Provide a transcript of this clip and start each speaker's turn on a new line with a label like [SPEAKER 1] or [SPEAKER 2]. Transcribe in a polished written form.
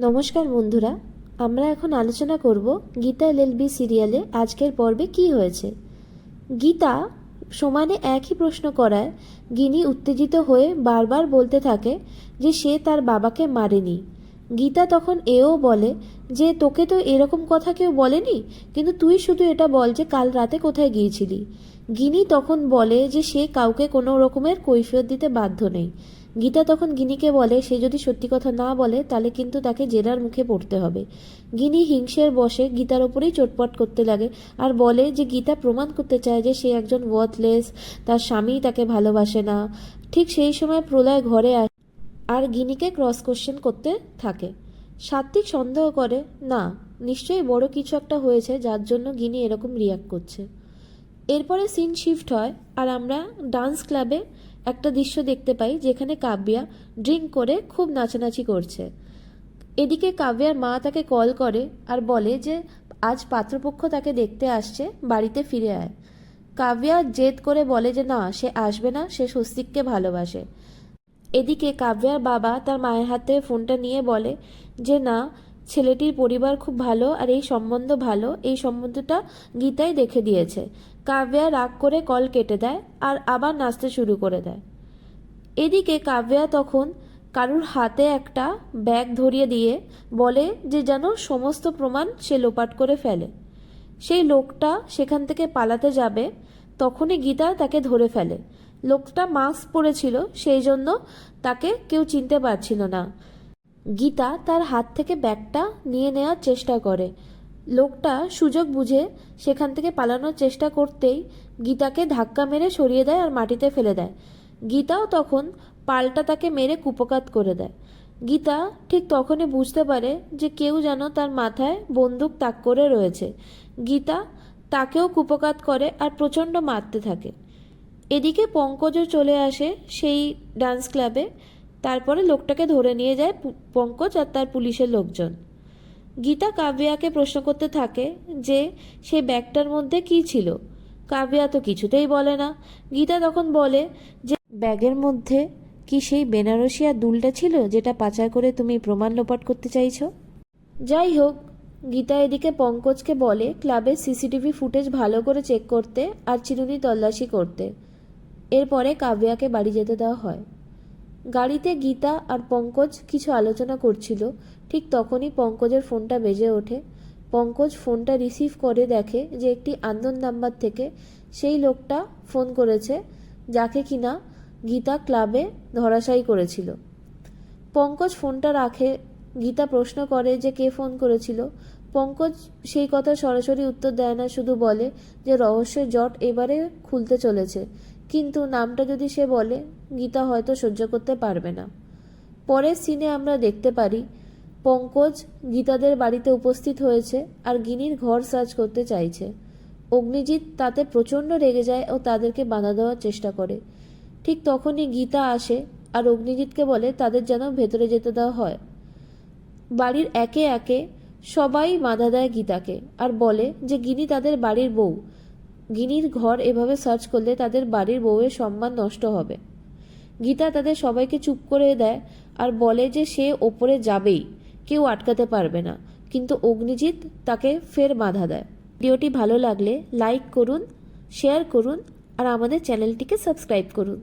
[SPEAKER 1] নমস্কার বন্ধুরা, আমরা এখন আলোচনা করব গীতা এলএলবি সিরিয়ালে আজকের পর্বে কি হয়েছে। গীতা সমানে একই প্রশ্ন করায় গিনি উত্তেজিত হয়ে বারবার বলতে থাকে যে সে তার বাবাকে মারেনি। গীতা তখন এও বলে যে তোকে তো এরকম কথা কেউ বলেনি, কিন্তু তুই শুধু এটা বল যে কাল রাতে কোথায় গিয়েছিলি। গিনি তখন বলে যে সে কাউকে কোনো রকমের কৈফিয়ত দিতে বাধ্য নেই। গীতা তখন গিনিকে বলে সে যদি সত্যি কথা না বলে তাহলে কিন্তু তাকে জেরার মুখে পড়তে হবে। গিনি হিংসের বশে গীতার ওপরেই চোটপাট করতে লাগে আর বলে যে গীতা প্রমাণ করতে চায় যে সে একজন ওয়ার্থলেস, তার স্বামী তাকে ভালোবাসে না। ঠিক সেই সময় প্রলয় ঘরে আসে আর গিনিকে ক্রস কোশ্চেন করতে থাকে। সাত্বিক সন্দেহ করে না, নিশ্চয়ই বড় কিছু একটা হয়েছে যার জন্য গিনি এরকম রিয়াক্ট করছে। এরপরে সিন শিফট হয় আর আমরা ডান্স ক্লাবে একটা দৃশ্য দেখতে পাই যেখানে কাব্যা ড্রিঙ্ক করে খুব নাচানাচি করছে। এদিকে কাব্যার মা তাকে কল করে আর বলে যে আজ পাত্রপক্ষ তাকে দেখতে আসছে, বাড়িতে ফিরে আয়। কাব্যা জেদ করে বলে যে না, সে আসবে না, সে স্বস্তিককে ভালোবাসে। এদিকে কাব্যার বাবা তার মায়ের হাতে ফোনটা নিয়ে বলে যে না, ছেলেটির পরিবার খুব ভালো আর এই সম্বন্ধ ভালো, এই সম্বন্ধটা গীতাই দেখে দিয়েছে। কাব্যা রাগ করে কল কেটে দেয় আর আবার নাচতে শুরু করে দেয়। এদিকে কাব্যা তখন কারুর হাতে একটা ব্যাগ ধরিয়ে দিয়ে বলে যে যেন সমস্ত প্রমাণ সে লোপাট করে ফেলে। সেই লোকটা সেখান থেকে পালাতে যাবে, তখনই গীতা তাকে ধরে ফেলে। লোকটা মাস্ক পরেছিল, সেই জন্য তাকে কেউ চিনতে পারছিল না। গীতা তার হাত থেকে ব্যাগটা নিয়ে নেওয়ার চেষ্টা করে। লোকটা সুযোগ বুঝে সেখান থেকে পালানোর চেষ্টা করতেই গীতাকে ধাক্কা মেরে সরিয়ে দেয় আর মাটিতে ফেলে দেয়। গীতাও তখন পাল্টা তাকে মেরে কুপকাত করে দেয়। গীতা ঠিক তখনই বুঝতে পারে যে কেউ যেন তার মাথায় বন্দুক তাক করে রয়েছে। গীতা তাকেও কুপকাত করে আর প্রচণ্ড মারতে থাকে। এদিকে পঙ্কজও চলে আসে সেই ডান্স ক্লাবে। তারপরে লোকটাকে ধরে নিয়ে যায় পঙ্কজ আর তার পুলিশের লোকজন। গীতা কাব্যাকে প্রশ্ন করতে থাকে যে সেই ব্যাগটার মধ্যে কী ছিল। কাব্যা তো কিছুতেই বলে না। গীতা তখন বলে যে ব্যাগের মধ্যে কি সেই বেনারসি আর দুলটা ছিল যেটা পাচার করে তুমি প্রমাণ লোপাট করতে চাইছো। যাই হোক, গীতা এদিকে পঙ্কজকে বলে ক্লাবের সিসিটিভি ফুটেজ ভালো করে চেক করতে আর চিরুনি তল্লাশি করতে। এরপরে কাব্যাকে বাড়ি যেতে দেওয়া হয়। গাড়িতে গীতা আর পঙ্কজ কিছু আলোচনা করছিল, ঠিক তখনই পঙ্কজের ফোনটা বেজে ওঠে। পঙ্কজ ফোনটা রিসিভ করে দেখে যে একটি আননোন নাম্বার থেকে সেই লোকটা ফোন করেছে যাকে কিনা গীতা ক্লাবে ধরাশায়ী করেছিল। পঙ্কজ ফোনটা রাখে। গীতা প্রশ্ন করে যে কে ফোন করেছিল। পঙ্কজ সেই কথা সরাসরি উত্তর দেয় না, শুধু বলে যে রহস্যের জট এবারে খুলতে চলেছে, কিন্তু নামটা যদি সে বলে গীতা হয়তো সহ্য করতে পারবে না। পরের সিনে আমরা দেখতে পারি পঙ্কজ গীতাদের বাড়িতে উপস্থিত হয়েছে আর গিনির ঘর সার্চ করতে চাইছে। অগ্নিজিৎ তাতে প্রচণ্ড রেগে যায় ও তাদেরকে বাধা দেওয়ার চেষ্টা করে। ঠিক তখনই গীতা আসে আর অগ্নিজিৎকে বলে তাদের যেন ভেতরে যেতে দেওয়া হয়। বাড়ির একে একে সবাই বাধা দেয় গীতাকে আর বলে যে গিনি তাদের বাড়ির বউ, গিনির ঘর এভাবে সার্চ করলে তাদের বাড়ির বউয়ের সম্মান নষ্ট হবে। গীতা তাদের সবাইকে চুপ করে দেয় আর বলে যে সে ওপরে যাবেই, কেউ আটকাতে পারবে না, কিন্তু অগ্নিজিৎ তাকে ফের বাধা দেয়। ভিডিওটি ভালো লাগলে লাইক করুন, শেয়ার করুন আর আমাদের চ্যানেলটিকে সাবস্ক্রাইব করুন।